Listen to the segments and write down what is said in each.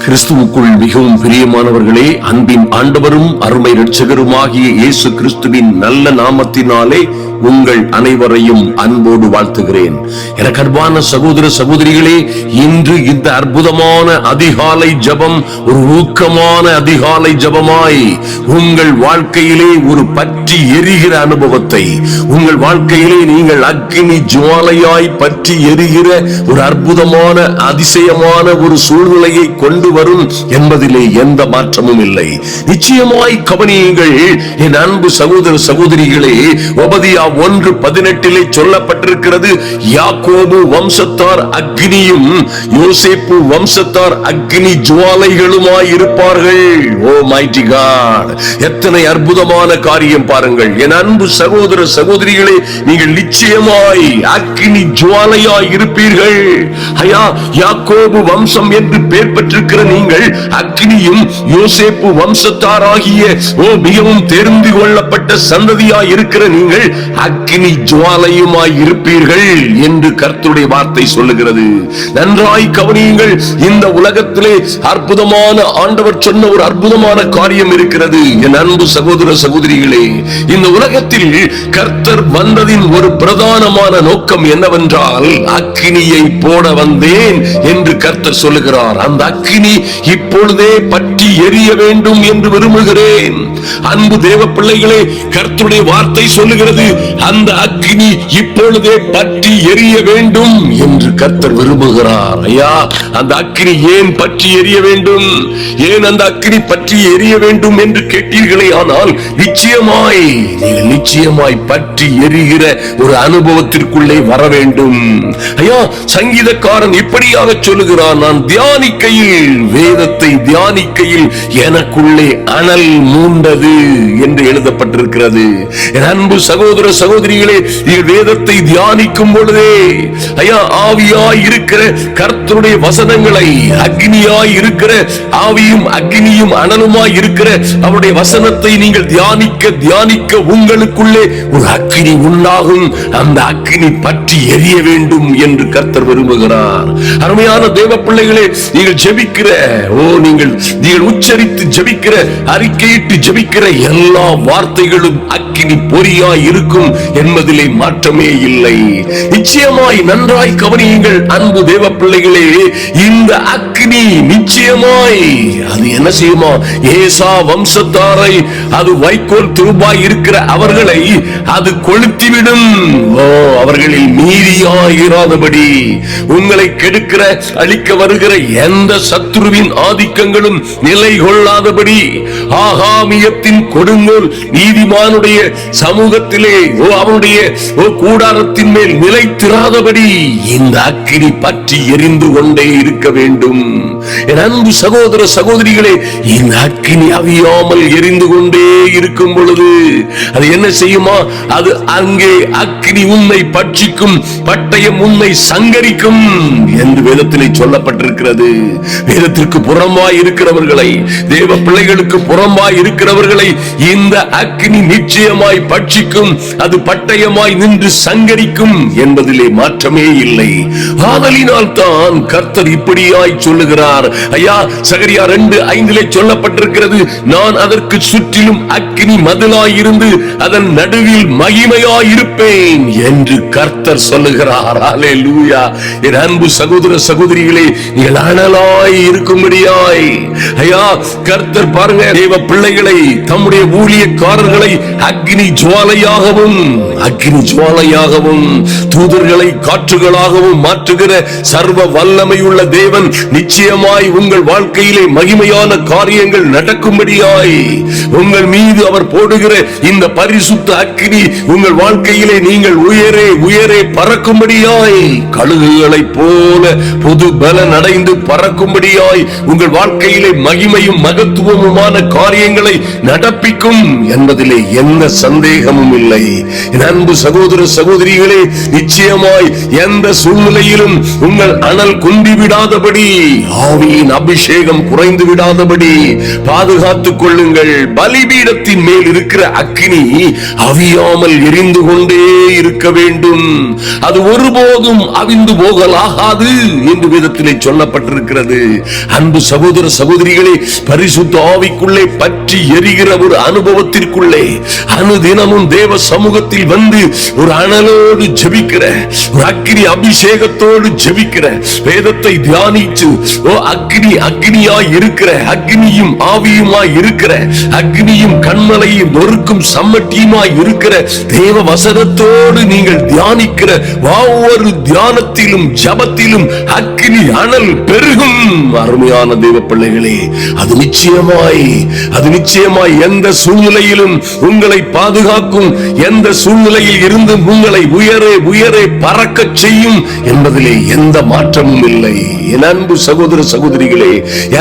கிறிஸ்துவுக்குள் மிகவும் பிரியமானவர்களே, அன்பின் ஆண்டவரும் அருமை இரட்சகருமாகிய இயேசு கிறிஸ்துவின் நல்ல நாமத்தினாலே உங்கள் அனைவரையும் அன்போடு வாழ்த்துகிறேன். எனக்கு அன்பான சகோதர சகோதரிகளே, இன்று இந்த அற்புதமான அதிகாலை ஜெபம் ஒரு ஊக்கமான அதிகாலை ஜெபமாய் உங்கள் வாழ்க்கையிலே ஒரு பற்றி எரிகிற அனுபவத்தை, உங்கள் வாழ்க்கையிலே நீங்கள் அக்கினி ஜுவாலையாய் பற்றி எரிகிற ஒரு அற்புதமான அதிசயமான ஒரு சூழ்நிலையை கொண்டு வரும் என்பதிலே எந்த மாற்றமும் இல்லை. நிச்சயமாய் கவனியுங்கள் என் அன்பு சகோதர சகோதரிகளே. ஒபதியா 1:18 சொல்லப்பட்டிருக்கிறது, யாக்கோபு வம்சத்தார் அக்னியும் யோசேப்பு வம்சத்தார் அக்னி ஜுவாலைகளுமாய் இருப்பார்கள். ஓ மைட்டி காட், எத்தனை அற்புதமான காரியம் பாருங்கள் என் அன்பு சகோதர சகோதரிகளே. நீங்கள் நிச்சயமாய் அக்னி ஜுவாலையாய் இருப்பீர்கள். ஐயா, யாக்கோபு வம்சம் என்று பெயர் பெற்றிருக்கிற நீங்கள் அக்னியும் யோசேப்பு வம்சத்தாராகிய மிகவும் தெரிந்து கொள்ளப்பட்ட சந்ததியாய் இருக்கிற நீங்கள் அக்னி ஜுவாலையுமாய் இருப்பீர்கள் என்று கர்த்தருடைய வார்த்தை சொல்லுகிறது. நன்றாய் கவனியுங்கள். இந்த உலகத்திலே அற்புதமான ஆண்டவர் சொன்ன ஒரு அற்புதமான காரியம் இருக்கிறது என் அன்பு சகோதர சகோதரிகளே. இந்த உலகத்தில் கர்த்தர் வந்ததின் ஒரு பிரதானமான நோக்கம் என்னவென்றால், அக்னியை போட வந்தேன் என்று கர்த்தர் சொல்லுகிறார். அந்த அக்னி இப்பொழுதே பற்றி எரிய வேண்டும் என்று விரும்புகிறேன். அன்பு தேவ பிள்ளைகளே, கர்த்தருடைய வார்த்தை சொல்லுகிறது, அந்த அக்னி இப்பொழுதே பற்றி எரிய வேண்டும் என்று கர்த்தர் விரும்புகிறார். ஐயா, அந்த அக்னி ஏன் பற்றி எரிய வேண்டும், ஏன் அந்த அக்னி பற்றி எரிய வேண்டும் என்று கேட்டீர்களே. ஆனால் நிச்சயமாய் பற்றி எரிகிற ஒரு அனுபவத்திற்குள்ளே வர வேண்டும். ஐயா, சங்கீதக்காரன் இப்படியாக சொல்லுகிறான், நான் தியானிக்கையில், வேதத்தை தியானிக்கையில் எனக்குள்ளே அனல் மூண்டது என்று எழுதப்பட்டிருக்கிறது. என் அன்பு சகோதர சகோதரிகளே, வேதத்தை தியானிக்கும் பொழுதே ஐயா, ஆவியாய் இருக்கிற கர்த்தருடைய வசனங்களை, அக்னியாய் இருக்கிற ஆவியும் அக்னியும் அனலுமாய் இருக்கிற அவருடைய வசனத்தை நீங்கள் தியானிக்க தியானிக்க உங்களுக்குள்ளே ஒரு அக்னி உண்டாகும். அந்த அக்னி பற்றி எரிய வேண்டும் என்று கர்த்தர் விரும்புகிறார். அருமையான தேவ பிள்ளைகளே, நீங்கள் ஜெபிக்கிற நீங்கள் உச்சரித்து ஜெபிக்கிற, அறிக்கையிட்டு ஜெபிக்கிற எல்லா வார்த்தைகளும் அக்னி பொறியாய் இருக்கும் என்பதிலே மாற்றமே இல்லை. நிச்சயமாய் நன்றாய் கவனியுங்கள் அன்பு தேவ பிள்ளைகளே. இந்த அக்னி நிச்சயமாய் அது என்ன செய்யுமா, ஏசா வம்சத்தாரை, அது வைக்கோல் துருபாய் இருக்கிற அவர்களை அது கொளுத்திவிடும். அவர்களில் மீதியாயிராதபடி உங்களை கெடுக்கிற, அழிக்க வருகிற எந்த சத்துருவின் ஆதிக்கங்களும் நிலை கொள்ளாதபடி, ஆகாமியத்தின் கொடுங்கோல் நீதிமானுடைய சமூகத்திலே அவனுடைய கூடாரத்தின் மேல் நிலைத்திராதபடி இந்த அக்கினி பற்றி எரிந்து கொண்டே இருக்க வேண்டும். என் அன்பு சகோதர சகோதரிகளே, இந்த அக்கினி அவியாமல் எரிந்து கொண்டே இருக்கும் பொழுது அது என்ன செய்யுமா, அது அங்கே அக்கினி உன்னை பட்சிக்கும், பட்டயம் உன்னை சங்கரிக்கும் என்று வேதத்திலே சொல்லப்பட்டிருக்கிறது. வேதத்திற்கு புறம்பாய் இருக்கிறவர்களை, தேவ பிள்ளைகளுக்கு புறம்பாய் இருக்கிறவர்களை இந்த அக்கினி நிச்சயமாய் பட்சிக்கும், அது பட்டயமாய் நின்று சங்கரிக்கும் என்பதிலே மாற்றமே இல்லை. ஆதலினால் தான் கர்த்தர் இப்படியாய் சொல்லுகிறார். ஐயா, சகரியா 2:5 சொல்லப்பட்டிருக்கிறது, நான் அதற்கு சுற்றிலும் அக்கினி மதிலாய் இருந்து அதன் நடுவில் மகிமையாய் இருப்பேன் என்று கர்த்தர் சொல்லுகிறார். அல்லேலூயா. என் அன்பு சகோதர சகோதரிகளே, நீங்கள் அனலாய் இருக்கும்படியாய் ஐயா கர்த்தர் பாருங்க, தேவ பிள்ளைகளை, தம்முடைய ஊழியக்காரர்களை அக்னி ஜுவாலையாகவும் தூதர்களை காற்றுகளாகவும் மாற்றுகிற சர்வ வல்லமையுள்ள தேவன் நிச்சயமாய் உங்கள் வாழ்க்கையிலே மகிமையான காரியங்கள் நடக்கும்படியாய் உங்கள் மீது அவர் போடுகிற இந்த பரிசுத்த அக்னி உங்கள் வாழ்க்கையிலே நீங்கள் உயரே உயரே பறக்கும்படியாய், கழுகுகளை போல புது பலன் அடைந்து பறக்கும்படியாய் உங்கள் வாழ்க்கையிலே மகிமையும் மகத்துவமுமான காரியங்களை நடப்பிக்கும் என்பதிலே எந்த சந்தேகமும் இல்லை. என் அன்பு சகோதர சகோதரிகளே, நிச்சயமாய் எந்த சூழ்நிலையிலும் உங்கள் அனல் குந்திவிடாதபடி ஆவியின் அபிஷேகம் குறைந்து விடாதபடி பாதுகாத்துக் கொள்ளுங்கள். பலிபீடத்தின் மேல் இருக்கிற அக்கினி அவியாமல் எரிந்து கொண்டே இருக்க வேண்டும். அது ஒருபோதும் அவிந்து போகலாகாது என்று வேதத்திலே சொல்லப்பட்டிருக்கிறது. அன்பு சகோதர சகோதரிகளே, பரிசுத்த ஆவிக்குள்ளே பற்றி எரிகிற ஒரு அனுபவத்திற்குள்ளே அனுதினமும் தேவ சமூகத்தில் வந்து ஒரு அனலோடு ஜெபிக்கிற, ஒரு அக்கினி அபிஷேகத்தோடு ஜெபிக்கிற, வேதத்தை தியானித்து அக்னியாய் இருக்கிற, அக்னியும் ஆவியுமாய் இருக்கிற, அக்னியும் கண்மலையும் நொறுக்கும் சம்மட்டியுமாய் இருக்கிற தேவ வசனத்தோடு நீங்கள் தியானிக்கிற ஒவ்வொரு தியானத்திலும் ஜபத்திலும் அக்னி அனல் பெருகும். அருமையான தேவ பிள்ளைகளே, அது நிச்சயமாய் எந்த சூழ்நிலையிலும் உங்களை பாதுகாக்கும், எந்த சூழ்நிலையில் இருந்து உங்களை உயரே பறக்க செய்யும் என்பதிலே எந்த மாற்றமும் இல்லை. என் அன்பு சகோதர சகோதரிகளே,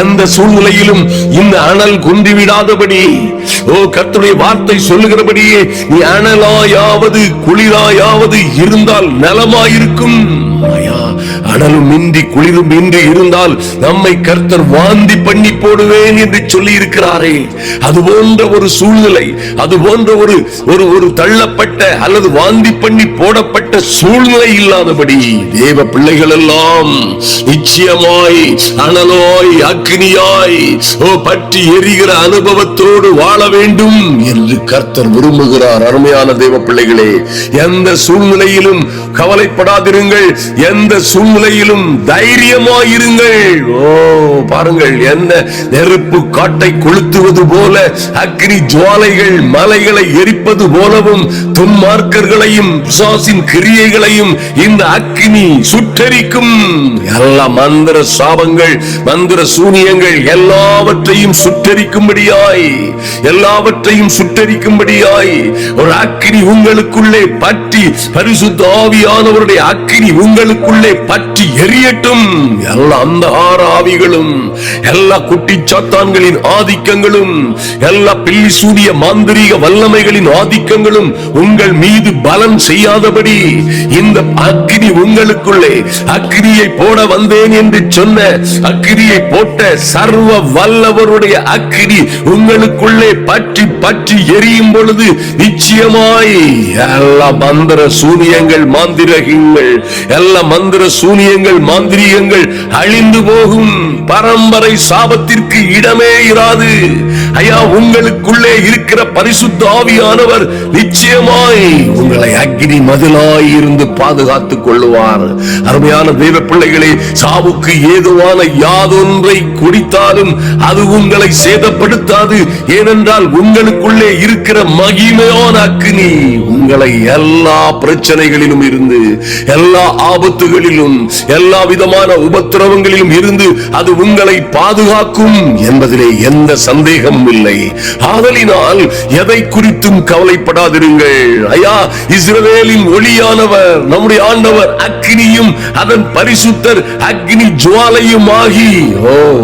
எந்த சூழ்நிலையிலும் இந்த அனல் குந்திவிடாதபடி கர்த்தருடைய வார்த்தை சொல்லுகிறபடியே நீ அனலாயாவது குளிராயாவது இருந்தால் நலமாயிருக்கும். அனலும் இன்றி குளிரும் இன்றி இருந்தால் நம்மை கர்த்தர் வாந்தி பண்ணி போடுவேன் என்று சொல்லி இருக்கிறாரே. அது போன்ற ஒரு சூழ்நிலை, அது போன்ற ஒரு தள்ளப்பட்ட அல்லது வாந்தி பண்ணி போடப்பட்ட சூழ்நிலை இல்லாதபடி தேவ பிள்ளைகள் எல்லாம் நிச்சயமாய் அனலாய் அக்னியாய் பற்றி எரிகிற அனுபவத்தோடு வாழ வேண்டும் என்று கர்த்தர் விரும்புகிறார். அருமையான தேவ பிள்ளைகளே, எந்த சூழ்நிலையிலும் கவலைப்படாதிருங்கள், எந்த சூழ்நிலையிலும் தைரியமாயிருங்கள். பாருங்கள், என்ன நெருப்பு காட்டை கொளுத்துவது போல, அக்னி ஜுவாலைகள் மலைகளை எரிப்பது போலவும் துன்மார்க்கர்களையும் பிசாசின் கிரியைகளையும் இந்த அக்னி சுட்டரிக்கும். எல்லா மந்திர சாபங்கள், மந்திர சூனியங்கள் எல்லாவற்றையும் சுட்டரிக்கும்படியாய் ஒரு அக்னி உங்களுக்குள்ளே பற்றி, பரிசுத்த ஆவியானவருடைய அக்னி உங்களுக்குள்ளே பற்றி எரியட்டும். எல்லா அந்த ஆவிகளும், எல்லா குட்டி சாத்தான்களின் ஆதிக்கங்களும், எல்லா பில்லி சூரிய மாந்திரீக வல்லமைகளின் ஆதிக்கங்களும் உங்கள் மீது பலன் செய்யாதபடி இந்த அக்னி உங்களுக்குள்ளே, அக்னியை போட வந்தேன் என்று சொன்ன, அக்னியை போட்ட சர்வ வல்லவருடைய அக்னி உங்களுக்குள்ளே பற்றி பற்றி எரியும் பொழுது நிச்சயமாய் எல்லா மந்திர சூனியங்கள் மாந்திரகங்கள், எல்லா மந்திர சூனியங்கள் மாந்திரீகங்கள் அழிந்து போகும். பரம்பரை சாபத்திற்கு இடமே இராது. ஐயா, உங்களுக்குள்ளே இருக்கிற பரிசுத்த ஆவியானவர் நிச்சயமாய் உங்களை அக்னி மதிலாய் இருந்து பாதுகாத்துக் கொள்ளுவார். அருமையான தேவ பிள்ளைகளே, சாவுக்கு ஏதுவான யாதொன்றை குடித்தாலும் அது உங்களை சேதப்படுத்தாது. ஏனென்றால் உங்களுக்குள்ளே இருக்கிற மகிமையான அக்னி உங்களை எல்லா பிரச்சனைகளிலும் இருந்து, எல்லா ஆபத்துகளிலும், எல்லா விதமான உபத்திரவங்களிலும் இருந்து அது உங்களை பாதுகாக்கும் என்பதிலே எந்த சந்தேகமும் இல்லை. ஆதலினால் எதை குறித்தும் கவலைப்படாதிருங்கள். ஐயா, இஸ்ரவேலின் ஒளியானவர் நம்முடைய ஆண்டவர் அக்னியும் அதன் பரிசுத்தர் அக்னி ஜுவாலையும் ஆகி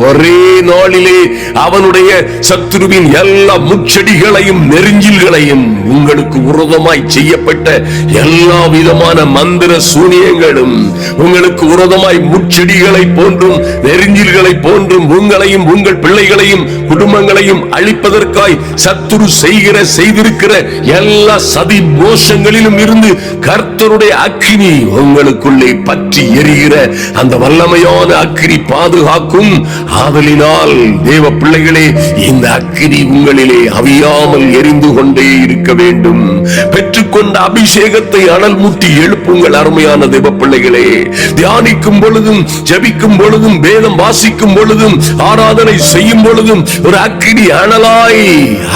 ஒரே நாளிலே அவனுடைய சத்துருவின் எல்லா முச்செடிகளையும் நெருஞ்சில்களையும், உங்களுக்கு விரோதமாய் செய்யப்பட்ட எல்லா விதமான மந்திர சூனியங்களும், உங்களுக்கு விரோதமாய் முச்செடிகளை போன்றும் நெருஞ்சில்களை போன்றும் உங்களையும் உங்கள் பிள்ளைகளையும் குடும்பங்களையும் அழிப்பதற்காய் சத்துரு செய்திருக்கிற எல்லா சதி மோசங்களிலும் இருந்து கர்த்தருடைய அக்கினி உங்களுக்குள்ளே பற்றி எரிகிற அந்த வல்லமையான அக்கினி பாதுகாக்கும். ஆதலினால் தேவ பிள்ளைகளே, இந்த அக்கினி உங்களிலே அவியாமல் எரிந்து கொண்டே இருக்க வேண்டும். பெற்றுக்கொண்ட அபிஷேகத்தை அனல் மூட்டி எழுப்புங்கள். அருமையான தேவ பிள்ளைகளே, தியானிக்கும் பொழுதும், ஜெபிக்கும் பொழுதும், வேதம் வாசிக்கும் பொழுதும், ஆராதனை செய்யும் பொழுதும் ஒரு அக்கினி அனலாய்,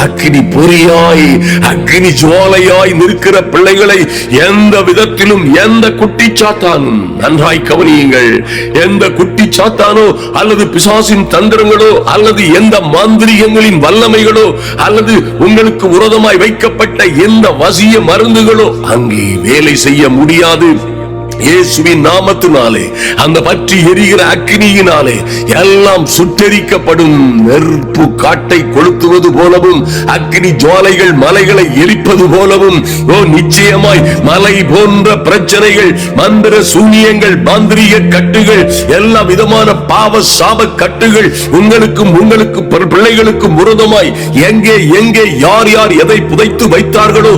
அக்கினி பொறியாய், அக்கினி ஜுவாலையாய் நிற்கிற பிள்ளைகளை எந்த விதத்திலும் எந்த குட்டி சாத்தானும், நன்றாய் கவனியுங்கள், எந்த குட்டி சாத்தானோ அல்லது பிசாசின் தந்திரங்களோ அல்லது எந்த மாந்திரிகங்களின் வல்லமைகளோ அல்லது உங்களுக்கு விரோதமாய் வைக்கப்பட்ட எந்த வசிய மருந்துகளோ அங்கே வேலை செய்ய முடியாது இயேசுவின் நாமத்தினாலே அந்த பற்றி எரிகிற அக்கினியினாலே எல்லாம் சுட்டெரிக்கப்படும். நெருப்பு காட்டை கொளுத்துவது போலவும் அக்கினி ஜுவாலைகள் மலைகளை எரிப்பது போலவும் நிச்சயமாய் மலை போன்ற பிரச்சனைகள், மந்திர சூனியங்கள், மாந்திரீக கட்டுகள், எல்லா விதமான பாவ சாப கட்டுகள் உங்களுக்கும் உங்களுக்கு பிள்ளைகளுக்கும் விரோதமாய் எங்கே எங்கே யார் யார் எதை புதைத்து வைத்தார்களோ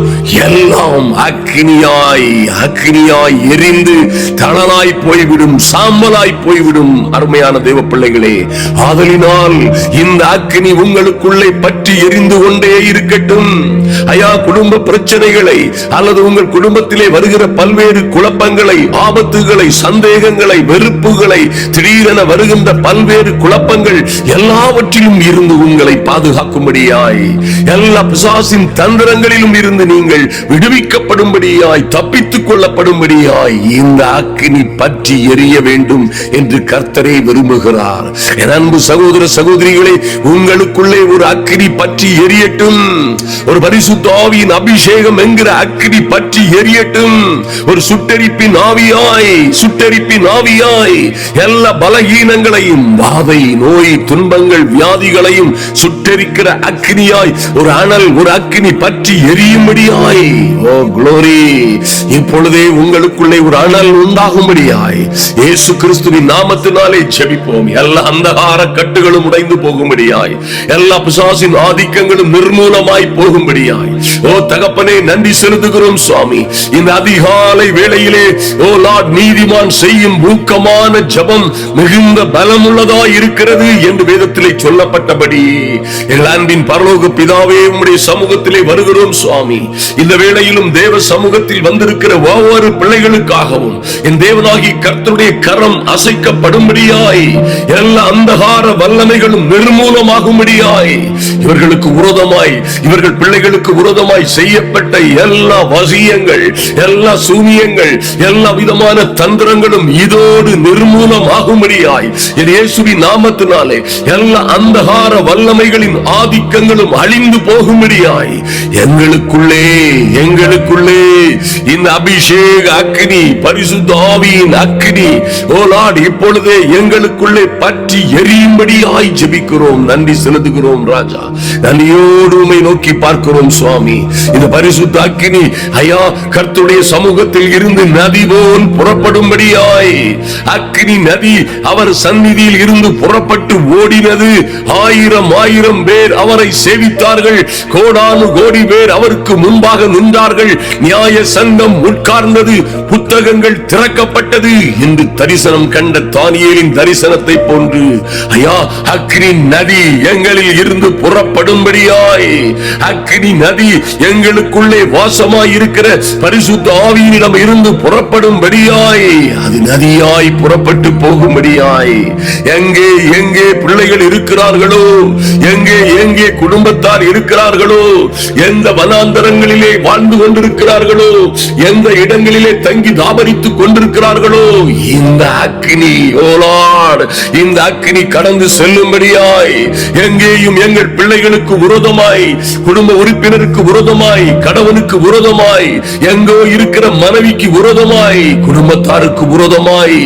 எல்லாம் அக்கினியாய் அக்கினியாய் எரிந்து தளனாய் போய்விடும், சாம்பலாய் போய்விடும். அருமையான தேவ பிள்ளைகளே, ஆதலினால் இந்த அக்கினி உங்களுக்குள்ளே பற்றி எரிந்து கொண்டே இருக்கட்டும். ஐயா, குடும்ப பிரச்சனைகளை அல்லது உங்கள் குடும்பத்திலே வருகிற பல்வேறு குழப்பங்களை, ஆபத்துகளை, சந்தேகங்களை, வெறுப்புகளை, திடீரென வருகின்ற பல்வேறு குழப்பங்கள் எல்லாவற்றிலும் இருந்து உங்களை பாதுகாக்கும்படியாய், எல்லா பிசாசின் தந்திரங்களிலும் இருந்து நீங்கள் விடுவிக்கப்படும்படியாய், தப்பித்துக் கொள்ளப்படும்படியாய் இந்த அக்கினி பற்றி எரிய வேண்டும் என்று கர்த்தரே விரும்புகிறார். என் அன்பு சகோதர சகோதரிகளே, உங்களுக்குள்ளே ஒரு அக்கினி பற்றி எரியட்டும். ஒரு பரிசுத்த ஆவியின் அபிஷேகம் என்கிற அக்கினி பற்றி எரியட்டும். ஒரு சுட்டெரிப்பின் ஆவியாய், சுட்டெரிப்பின் ஆவியாய் எல்லா பலகீனங்களையும், வாதை, நோய், துன்பங்கள், வியாதிகளையும் சுட்டெரிக்கிற அக்கினியாய் ஒரு அனல், ஒரு அக்கினி பற்றி எரியும்படியாய், ஓ குளோரி, இப்பொழுதே உங்களுக்குள்ளே ஒரு அனல் உண்டாகும்படியாய் இயேசு கிறிஸ்துவின் நாமத்தினாலே ஜெபிப்போம். எல்லா அந்தகார கட்டுகளும் உடைந்து போகும்படியாய், எல்லா பிசாசின் ஆதிக்கங்களும் நிர்மூலமாய் போகும்படியாய், ஓ தகப்பனே நன்றி செலுத்துகிறோம் சுவாமி. இந்த அதிகாலை வேளையிலே ஓ லார்ட், நீதிமான் செய்யும் ஊக்கமான ஜெபம் மிகுந்த பலமுள்ளதாய் இருக்கிறது என்று வேதத்திலே சொல்லப்பட்டபடி எங்கள் அன்பின் பரலோக பிதாவே, உம்முடைய சமூகத்திலே வருகிறோம் சுவாமி. இந்த வேளையிலும் தேவ சமூகத்தில் வந்திருக்கிற ஒவ்வொரு பிள்ளைகளுக்காகவும் என் தேவனாகி கர்த்தருடைய கரம் அசைக்கப்படும்படியாய், எல்லா அந்தகார வல்லமைகளும் நிர்மூலமாகும்படியாய், இவர்களுக்கு விரோதமாய், இவர்கள் பிள்ளைகளுக்கு விரோதமாய் செய்யப்பட்ட எல்லா வசியங்கள், எல்லா சூனியங்கள், எல்லா விதமான தந்திரங்களும் இதோடு நிர்மூலமாகும்படியாய் இயேசுவின் நாமத்தினாலே எல்லா அந்தகார வல்லமைகளின் ஆதிக்கங்களும் அழிந்து போகும்படியாய் எங்களுக்குள்ளே இந்த அபிஷேக அக்கினி, பரிசுத்த ஆவியின் அக்கினி, ஓ லார்ட், இப்பொழுதே எங்களுக்குள்ளே பற்றி எரியும்படியாய் ஜெபிக்கிறோம். நன்றி செலுத்துகிறோம் ராஜா. நன்றியோடு உம்மை நோக்கி பார்க்கிறோம் சுவாமி. இந்த பரிசுத்த அக்கினி ஐயா கர்த்தருடைய சமூகத்தில் இருந்து நதி போல் புறப்படும்படியாய், அக்கினி நதி அவர் சந்நிதியில் இருந்து புறப்பட்டு ஓடினது. ஆயிரம் ஆயிரம் பேர் அவரை சேவித்தார்கள், கோடானு கோடி பேர் அவருக்கு முன்பாக நின்றார்கள். நியாய சங்கம் உட்கார்ந்தது, புத்தகங்கள் திறக்கப்பட்டது என்று தரிசனம் கண்ட தானியேலின் தரிசனத்தை போன்று ஐயா அக்கினி நதி எங்களில் இருந்து புறப்படும்படியாய், அக்கினி நதி எங்களுக்குள்ளே வாசமாய் இருக்கிற பரிசுத்த ஆவியினிடம் இருந்து புறப்படும்படியாய், அது நதியாய் புறப்பட்டு போகும்படியாய், எங்கே எங்கே பிள்ளைகள் இருக்கிறார்களோ, எங்கே எங்கே குடும்பத்தார் இருக்கிறார்களோ, எந்த வனாந்தரங்களிலே வாழ்ந்து கொண்டிருக்கிறார்களோ, எந்த இடங்களிலே தங்கி தாபரித்துக் கொண்டிருக்கிறார்களோ, இந்த அக்கினி, ஓ லார்ட், இந்த அக்கினி கடந்து செல்லும்படியாய், எங்கேயும் எங்கள் பிள்ளைகளுக்கு விரோதமாய், குடும்ப உறுப்பினருக்கு விரோதமாய், கணவனுக்கு விரோதமாய், எங்கோ இருக்கிற மனைவிக்கு விரோதமாய், குடும்பத்தாருக்கு விரோதமாய்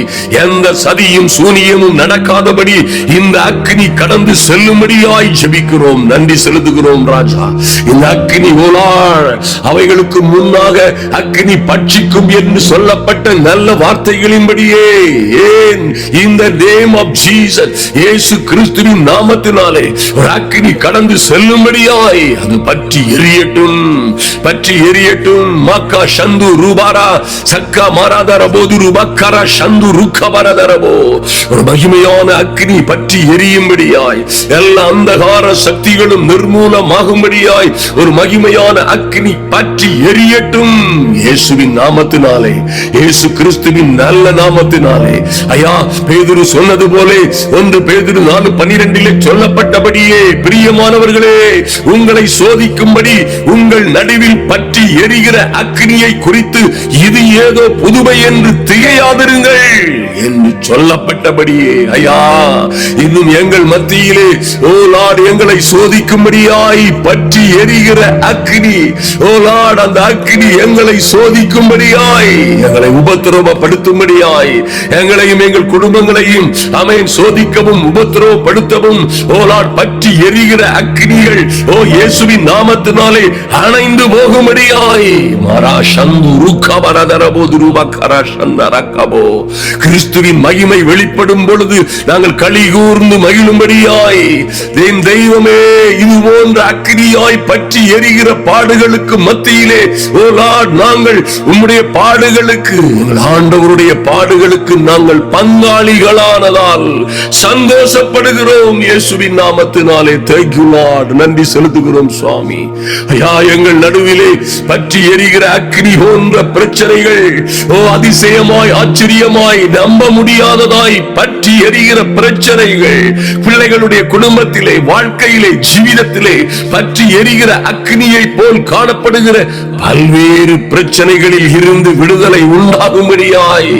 எந்த சதியும் சூனியமும் நடக்காதபடி இந்த அக்கினி கடந்து செல்லும்படியாய் ஜெபிக்கிறோம். நன்றி செலுத்துகிறோம் ராஜா. இந்த அக்கினி, ஓ லார்ட், அவைகளுக்கு முன்னாக அக்கினி பட்சிக்கும் என்று சொல்லப்பட்ட நல்ல வார்த்தைகளின்படியே இந்த நேம் ஆஃப் ஜீசஸ், இயேசு கிறிஸ்துவின் நாமத்தினாலே ஒரு அக்கினி கடந்து செல்லும்படியாய் அது பற்றி எரியட்டும், பற்றி எரியட்டும். மக்கா சந்து ரூபாரா சக்கா மாராதரபோது ரூபக்கரா சந்து ருக்கபரதரபோ, ஒரு மகிமையான அக்கினி பற்றி எரியும்படியாய், எல்லா அந்தகார சக்திகளும் நிர்மூலமாகும்படியாய் ஒரு மகிமையான அக்கினி பற்றி எரியட்டும். இயேசுவின் நாமத்தினாலே, இயேசு கிறிஸ்துவின் நல்ல நாமத்தினாலே ஐயா, பேதுரு சொன்னது போல 1 பேதுரு 4:12 சொல்லப்பட்டபடியே, பிரியமானவர்களே, உங்களை சோதிக்கும்படி உங்கள் நடுவில் பற்றி எரிகிற அக்கினியை குறித்து இது ஏதோ புதுமை என்று திகையாதிருங்கள் என்று சொல்லப்பட்டபடியே ஐயா, இன்னும் எங்கள் மத்தியிலே ஓ லார்ட் எங்களை சோதிக்கும்படியாய் பற்றி எரிகிற அக்கினி, ஓ லார்ட், அந்த அக்கினி எங்களை சோதிக்கும்படியாய் எங்களை உபத்திரவப்படுத்தும்படியாய் எங்களையும் எங்கள் குடும்பங்களையும் ஆமென் சோதிக்கவும் உபத்திரவப்படுத்தவும் ஓலாட் பற்றி எரிகிற அக்கினிகள் ஓ இயேசுவின் நாமத்தினாலே அணைந்து போகும்படியாய் மாரா சந்து ருக்கபரதரபோ துருபக்கரா சந்தரக்கபோ கிறிஸ்துவின் மகிமை வெளிப்படும் பொழுது நாங்கள் களி கூர்ந்து மகிழும்படியாய் தெய்வமே இது போன்ற அக்கினியாய் பற்றி எரிகிற பாடுகளுக்கு மத்தியிலே ஓ லார்ட் நாங்கள் உம்முடைய பாடுகளுக்கு எங்கள் ஆண்டவருடைய பாடுகளுக்கு நாங்கள் பங்காளிகளானதால் சந்தோஷப்படுகிறோம் இயேசுவின் நாமத்தினாலே. Thank you Lord. நன்றி செலுத்துகிறோம் சுவாமி. ஐயா எங்கள் நடுவிலே பற்றி எரிகிற அக்கினி போன்ற பிரச்சனைகள் ஓ அதிசயமாய் ஆச்சரியமாய் நம்ப முடியாததாய் பற்றி எரிகிற பிரச்சனைகள் பிள்ளைகளுடைய குடும்பத்திலே வாழ்க்கையிலே ஜீவிதத்திலே பற்றி எரிகிற அக்கினியை போல் காணப்படுகிற பல்வேறு பிரச்சனைகளில் இருந்து விடுதலை உண்டாகும்படியாய்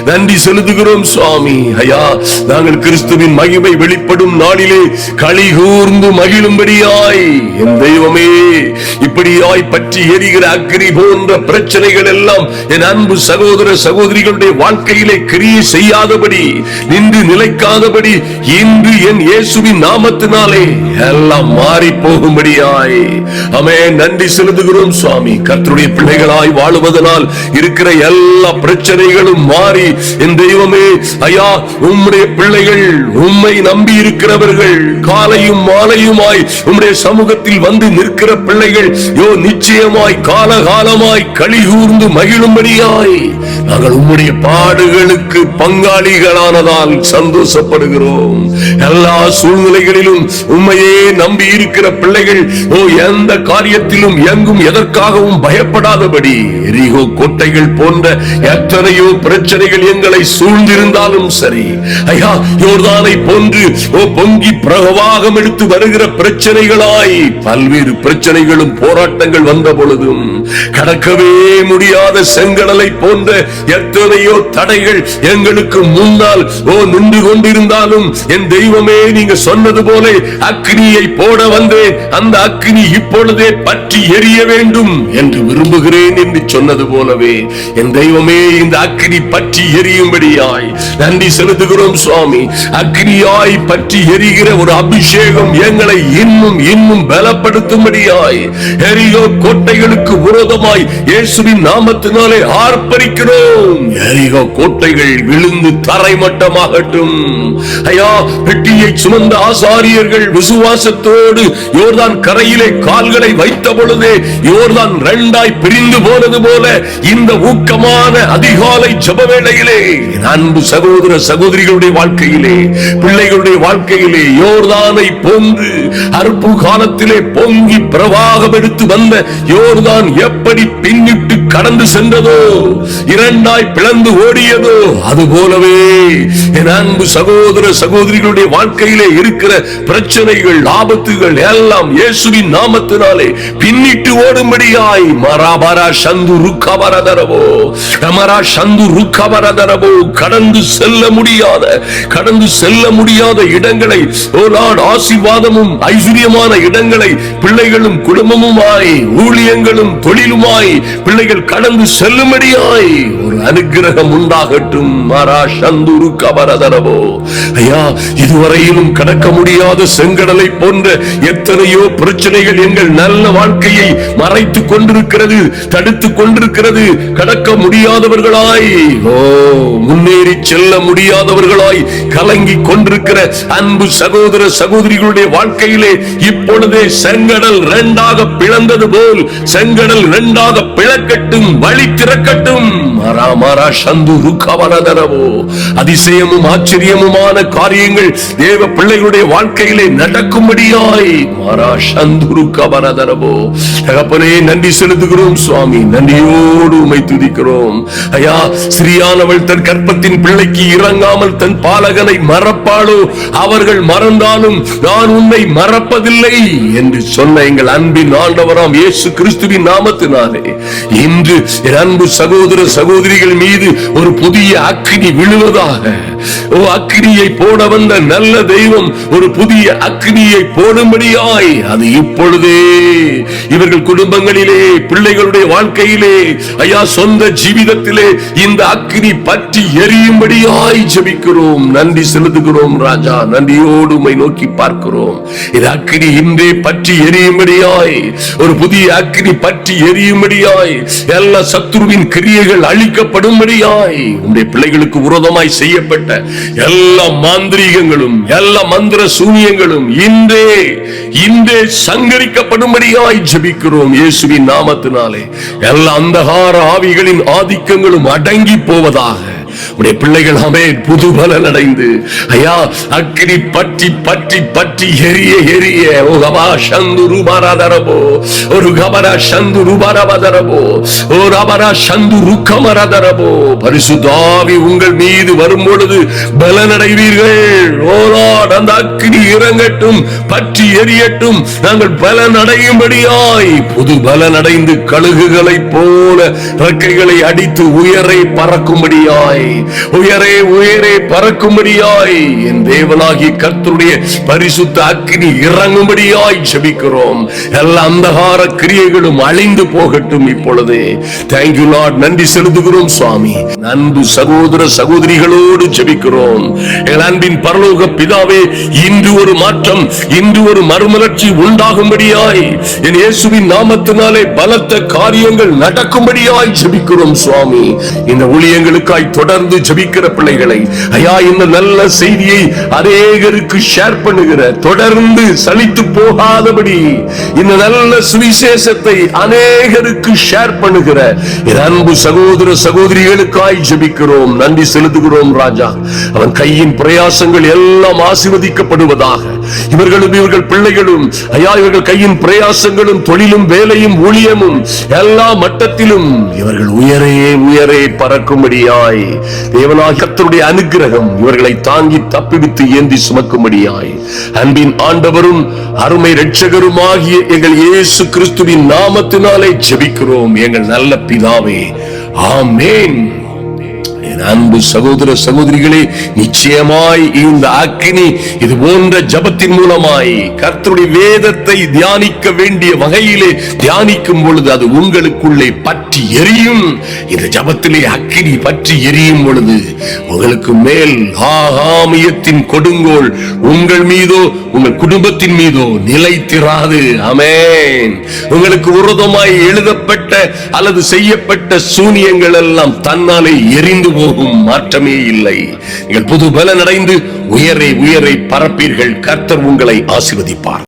நன்றி செலுத்துகிறோம் சுவாமி. ஐயா நாங்கள் கிறிஸ்துவின் மகிமை வெளிப்படும் நாளிலே களி கூர்ந்து மகிழும்படியாய் என் தெய்வமே இப்படியாய் பற்றி எரிகிற அக்கினி போன்ற பிரச்சனைகள் எல்லாம் என் அன்பு சகோதர சகோதரிகளுடைய வாழ்க்கையிலே கிரியை செய்யாதபடி நின்று நிலைக்காதபடி இன்று என் இயேசுவின் நாமத்தினாலே எல்லாம் மாறி போகும்படியாய் ஆமென் நன்றி செலுத்துகிறோம் சுவாமி. கர்த்தருடைய பிள்ளைகளாய் வாழுவதனால் இருக்கிற எல்லா பிரச்சனைகளும் மாறி என் தெய்வமே ஐயா உம்முடைய பிள்ளைகள் உம்மை நம்பி இருக்கிறவர்கள் காலையும் மாலையுமாய் உம்முடைய சமூகத்தில் வந்து நிற்கிற பிள்ளைகள் நிச்சயமாய் காலகாலமாய் களி கூர்ந்து மகிழும்படியாய் நாங்கள் உம்முடைய பாடுகளுக்கு பங்காளிகளானதால் சந்தோஷப்படுகிறோம். எல்லா சூழ்நிலைகளிலும் உம்மையே நம்பி இருக்கிற பிள்ளைகள் எந்த காரியத்திலும் எங்கும் எதற்காகவும் பயப்படாதபடி எரிகோ கோட்டைகள் போன்ற எத்தனையோ பிரச்சனைகள் எங்களை சூழ்ந்திருந்தாலும் சரி ஐயா யோர்தானை போன்று பொங்கி பிரவாகம் எடுத்து வருகிற பிரச்சனைகளாய் பல்வேறு பிரச்சனைகளும் போராட்டங்கள் வந்த பொழுதும் கடக்கவே முடியாத செங்கடலை போன்ற எத்தனையோ தடைகள் எங்களுக்கு முன்னால் நின்று கொண்டிருந்தாலும் என் தெய்வமே நீங்க சொன்னது போல அக்னியை போட வந்தேன் அந்த அக்னி இப்பொழுதே பற்றி எரிய வேண்டும் என்று விரும்புகிறேன் என்று சொன்னது போலவே என் தெய்வமே இந்த அக்னி பற்றி எரியும்படியாய் நன்றி செலுத்துகிறோம் சுவாமி. அக்னியாய் பற்றி எரிகிற ஒரு அபிஷேகம் எங்களை இன்னும் இன்னும் பலப்படுத்தும்படியாய் எரிகோ கோட்டைகளுக்கு விரோதமாய் இயேசுவின் நாமத்தினாலே ஆர்ப்பரிக்கிறோம். எரிகோ கோட்டைகள் விழுந்து தரைமட்டமாகட்டும். ஐயா பெட்டியை சுமந்த ஆசாரியர்கள் விசுவாசத்தோடு யோர்தான் கரையிலே கால்களை வைத்த பொழுதே யோர்தான் இரண்டாய் பிரிந்து போனது போல இந்த ஊக்கமான அதிகாலை ஜெப வேளையிலே அன்பு சகோதர சகோதரிகளுடைய வாழ்க்கையிலே பிள்ளைகளுடைய வாழ்க்கையிலே யோர்தானை போன்று அற்பு காலத்திலே பொங்கி பிரவாகம் எடுத்து வந்த யோர்தான் எப்படி பின்னிட்டு கடந்து சென்றதோ இரண்டாய் பிளந்து ஓடியதோ அது போலவே என் அன்பு சகோதர சகோதரிகளுடைய வாழ்க்கையிலே இருக்கிற பிரச்சனைகள் ஆபத்துகள் எல்லாம் இயேசுவின் நாமத்தினாலே பின்னிட்டு ஓடும்படியாய் மராபரா சந்து ருக்கபரதரவோ நமரா சந்து ருக்கபரதரவோ கடந்து செல்ல முடியாத இடங்களை ஆசீர்வாதமும் ஐஸ்வர்யமான இடங்களை பிள்ளைகளும் குடும்பமுமாய் ஊழியங்களும் தொழிலுமாய் பிள்ளைகள் கடந்து செல்லும்படியாய் ஒரு அனுக்கிரகம் உண்டாகட்டும். மரா சந்து ருக்கபரதரவோ ஐயா இதுவரையிலும் கடக்க முடியாத செங்கடலை போன்ற எத்தனையோ பிரச்சனைகள் எங்கள் நல்ல வாழ்க்கையை மறைத்துக் கொண்டிருக்கிறது தடுத்துக் கொண்டிருக்கிறது. கடக்க முடியாதவர்களாய் முன்னேறி செல்ல முடியாதவர்களாய் கலங்கி கொண்டிருக்கிற அன்பு சகோதர சகோதரிகளுடைய வாழ்க்கையிலே இப்பொழுதே செங்கடல் இரண்டாக பிளந்தது போல் செங்கடல் இரண்டாக பிளக்கட்டும் வழி திறக்கட்டும். அதிசயமும் ஆச்சரியமுமான காரியங்கள் தேவ பிள்ளைகளுடைய வாழ்க்கையிலே நடக்கும்படியாய் தகப்பனே நன்றி செலுத்துகிறோம் சுவாமி. நன்றியோடு உம்மை துதிக்கிறோம். ஐயா ஸ்ரீயானவள் தன் கற்பத்தின் பிள்ளைக்கு இறங்காமல் தன் பாலகனை மறப்பாளோ அவர்கள் மறந்தாலும் நான் உன்னை மறப்பதில்லை என்று சொன்ன எங்கள் அன்பின் ஆண்டவராம் இயேசு கிறிஸ்துவின் நாமத்தினாலே இன்று என் அன்பு சகோதர சகோதரிகள் மீது ஒரு புதிய அக்கினி விழுவதாக அக்கினியை போட வந்த நல்ல தெய்வம் ஒரு புதிய அக்கினியை போடும்படியாய் அது இப்பொழுதே இவர்கள் குடும்பங்களிலே, பிள்ளைகளுடைய வாழ்க்கையிலே, ஐயா சொந்த ஜீவிதத்திலே இந்த அக்கினி பற்றி எரியும்படியாய் ஜெபிக்கிறோம். நன்றி செலுத்துகிறோம் ராஜா. நன்றியோடு உம்மை நோக்கி பார்க்கிறோம். இது அக்கினி இன்றே பற்றி எரியும்படியாய், ஒரு புதிய அக்கினி பற்றி எரியும்படியாய், எல்லா சத்துருவின் கிரியைகள் அழிக்கப்படும்படியாய், உம்முடைய பிள்ளைகளுக்கு விரோதமாய் செய்யப்பட்ட எல்லா மாந்திரீகங்களும் எல்லா மந்திர சூனியங்களும் இன்றே சங்கரிக்கப்படும்படியாய் ஜெபிக்கிறோம் இயேசுவின் நாமத்தினாலே. எல்லா அந்தகார ஆவிகளின் ஆதிக்கங்களும் அடங்கி போவதாக. உடைய பிள்ளைகள் ஆமென் புது பலன் அடைந்து ஐயா அக்கினி பற்றி பற்றி பற்றி எரிய எரிய ஓ கபா சந்து ரூபாராதரபோ ஒரு கபரா சந்து ரூபாராதரபோ ஓ ரபரா சந்து ருக்கமராதரபோ. பரிசுத்த ஆவி உங்கள் மீது வரும் பொழுது பலன் அடைவீர்கள். ஓ லார்ட், அந்த அக்கினி இறங்கட்டும், பற்றி எரியட்டும், நாங்கள் பலன் அடையும்படியாய் புது பலன் அடைந்து கழுகுகளை போல ரெக்கைகளை அடித்து உயரை பறக்கும்படியாய், உயரே உயரே பறக்கும்படியாய் என் தேவனாகிய கர்த்தருடைய பரிசுத்த அக்கினி இறங்கும்படியாய் ஜெபிக்கிறோம். எல்லா அந்தகார கிரியைகளும் அழிந்து போகட்டும் இப்பொழுதே. Thank you Lord. நன்றி செலுத்துகிறோம் சுவாமி. அன்பு சகோதர சகோதரிகளோடு ஜெபிக்கிறோம். எங்கள் அன்பின் பரலோக பிதாவே, இன்று ஒரு மாற்றம், இன்று ஒரு மறுமலர்ச்சி உண்டாகும்படியாய் என் இயேசுவின் நாமத்தினாலே பலத்த காரியங்கள் நடக்கும்படியாய் ஜெபிக்கிறோம் சுவாமி. இந்த ஊழியங்களுக்காய் தொடர்ந்து ஜெபிக்கிற பிள்ளைகளை ஐயா, இந்த நல்ல செய்தியை அநேகருக்கு ஷேர் பண்ணுகிற, தொடர்ந்து சலித்து போகாதபடி இந்த நல்ல சுவிசேஷத்தை அநேகருக்கு ஷேர் பண்ணுகிற என் அன்பு சகோதர சகோதரிகளுக்காய் ஜெபிக்கிறோம். நன்றி செலுத்துகிறோம் ராஜா. அவன் கையின் பிரயாசங்கள் எல்லாம் ஆசீர்வதிக்கப்படுவதாக. இவர்களும் இவர்கள் பிள்ளைகளும் ஐயா, இவர்கள் கையின் பிரயாசங்களும் தொழிலும் வேலையும் ஊழியமும் எல்லா மட்டத்திலும் இவர்கள் உயரே உயரே பறக்கும்படியாய் தேவனாகிய கர்த்தருடைய அனுக்கிரகம் இவர்களை தாங்கி தப்பிவித்து ஏந்தி சுமக்கும்படியாய் அன்பின் ஆண்டவரும் அருமை இரட்சகருமாகிய எங்கள் இயேசு கிறிஸ்துவின் நாமத்தினாலே ஜெபிக்கிறோம் எங்கள் நல்ல பிதாவே, ஆமென். அன்பு சகோதர சகோதரிகளே, நிச்சயமாய் இந்த அக்கினி இது போன்ற ஜபத்தின் மூலமாய் கர்த்தருடைய வேதத்தை தியானிக்க வேண்டிய வகையிலே தியானிக்கும் பொழுது அது உங்களுக்குள்ளே பற்றி எரியும். இந்த ஜபத்திலே அக்கினி பற்றி எரியும் பொழுது உங்களுக்கு மேல் ஆகாமியத்தின் கொடுங்கோல் உங்கள் மீதோ உங்கள் குடும்பத்தின் மீதோ நிலைத்திராது. ஆமென். உங்களுக்கு விரோதமாய் எழுதப்பட்ட அல்லது செய்யப்பட்ட சூனியங்கள் எல்லாம் தன்னாலே எரிந்து போகும். மாற்றமே இல்லை. நீங்கள் புது பலன் அடைந்து உயரை உயரை பறப்பீர்கள். கர்த்தர் உங்களை ஆசீர்வதிப்பார்.